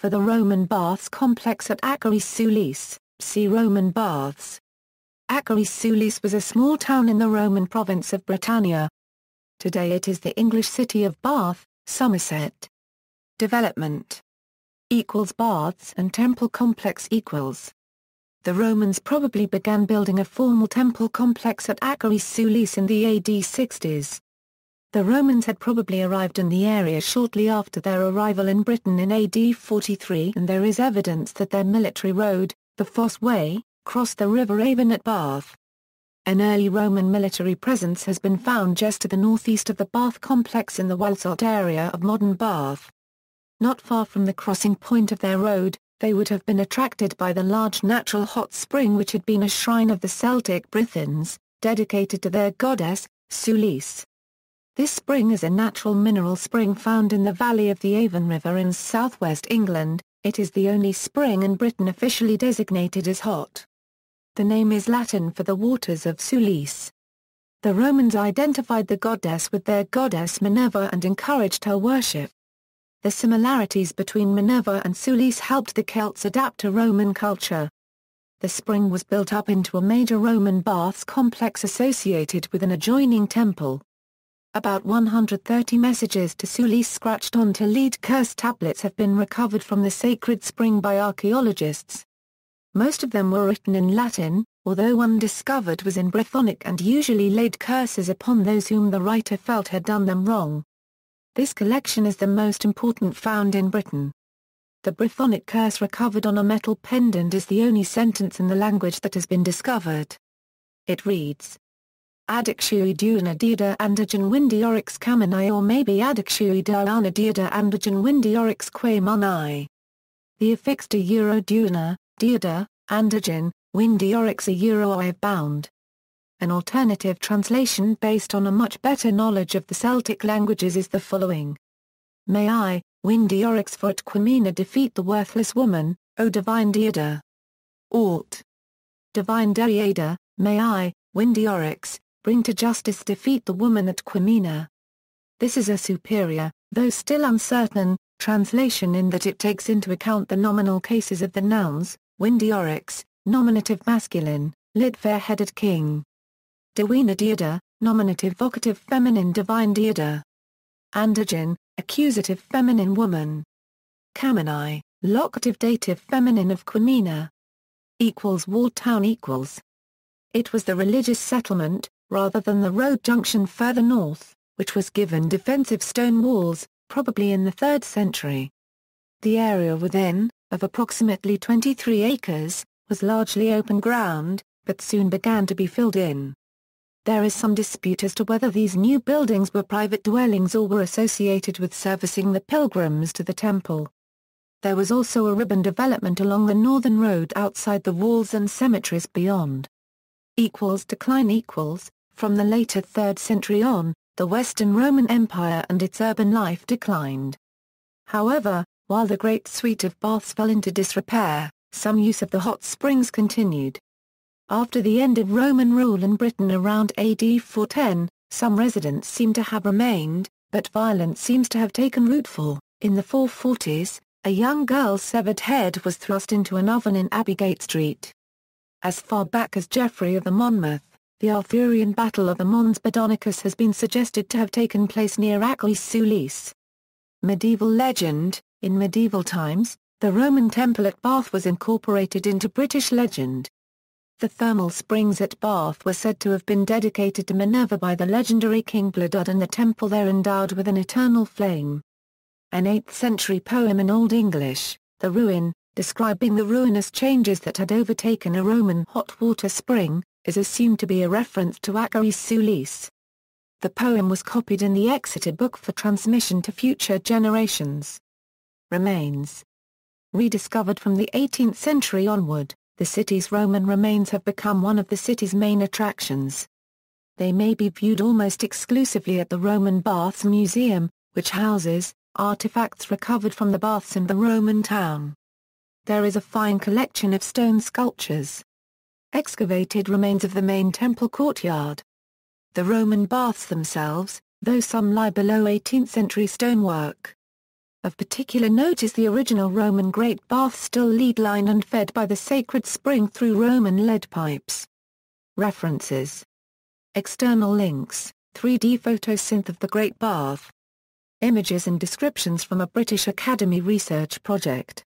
for the Roman baths complex at Aquae Sulis, see Roman baths. Aquae Sulis was a small town in the Roman province of Britannia. Today it is the English city of Bath, Somerset. Development baths and temple complex equals. The Romans probably began building a formal temple complex at Aquae Sulis in the AD 60s. The Romans had probably arrived in the area shortly after their arrival in Britain in AD 43, and there is evidence that their military road, the Fosse Way, crossed the River Avon at Bath. An early Roman military presence has been found just to the northeast of the Bath complex in the Walsall area of modern Bath. Not far from the crossing point of their road, they would have been attracted by the large natural hot spring which had been a shrine of the Celtic Brythons, dedicated to their goddess, Sulis. This spring is a natural mineral spring found in the valley of the Avon River in southwest England. It is the only spring in Britain officially designated as hot. The name is Latin for the waters of Sulis. The Romans identified the goddess with their goddess Minerva and encouraged her worship. The similarities between Minerva and Sulis helped the Celts adapt to Roman culture. The spring was built up into a major Roman baths complex associated with an adjoining temple. About 130 messages to Sulis scratched onto lead curse tablets have been recovered from the sacred spring by archaeologists. Most of them were written in Latin, although one discovered was in Brythonic and usually laid curses upon those whom the writer felt had done them wrong. This collection is the most important found in Britain. The Brythonic curse recovered on a metal pendant is the only sentence in the language that has been discovered. It reads, Adixui duina diada andigen windi oryx caminai, or maybe Adixui duana diada andigen windi oryx que monai. The affixed euro duina, diada, andigen, windi oryx euro I have bound. An alternative translation based on a much better knowledge of the Celtic languages is the following. May I, windy oryx for at Quimina defeat the worthless woman, O divine Diada. Ought. Divine Diada, may I, windy oryx, bring to justice defeat the woman at Quimina. This is a superior, though still uncertain, translation in that it takes into account the nominal cases of the nouns, windy oryx, nominative masculine, lid fair-headed king. Dewina Diada, nominative vocative feminine divine Diada. Andigen, accusative feminine woman. Caminai, locative dative feminine of Quimina. Walled town equals. It was the religious settlement, rather than the road junction further north, which was given defensive stone walls, probably in the 3rd century. The area within, of approximately 23 acres, was largely open ground, but soon began to be filled in. There is some dispute as to whether these new buildings were private dwellings or were associated with servicing the pilgrims to the temple. There was also a ribbon development along the northern road outside the walls and cemeteries beyond. Decline. From the later 3rd century on, the Western Roman Empire and its urban life declined. However, while the great suite of baths fell into disrepair, some use of the hot springs continued. After the end of Roman rule in Britain around AD 410, some residents seem to have remained, but violence seems to have taken root for, in the 440s, a young girl's severed head was thrust into an oven in Abbeygate Street. As far back as Geoffrey of the Monmouth, the Arthurian Battle of the Mons Badonicus has been suggested to have taken place near Aquae Sulis. Medieval legend. In medieval times, the Roman temple at Bath was incorporated into British legend. The thermal springs at Bath were said to have been dedicated to Minerva by the legendary King Bladud, and the temple there endowed with an eternal flame. An 8th century poem in Old English, The Ruin, describing the ruinous changes that had overtaken a Roman hot water spring, is assumed to be a reference to Aquae Sulis. The poem was copied in the Exeter Book for transmission to future generations. Remains. Rediscovered from the 18th century onward, the city's Roman remains have become one of the city's main attractions. They may be viewed almost exclusively at the Roman Baths Museum, which houses artifacts recovered from the baths in the Roman town. There is a fine collection of stone sculptures. Excavated remains of the main temple courtyard. The Roman baths themselves, though some lie below 18th century stonework. Of particular note is the original Roman Great Bath still lead-lined and fed by the sacred spring through Roman lead pipes. References. External links, 3D photosynth of the Great Bath. Images and descriptions from a British Academy research project.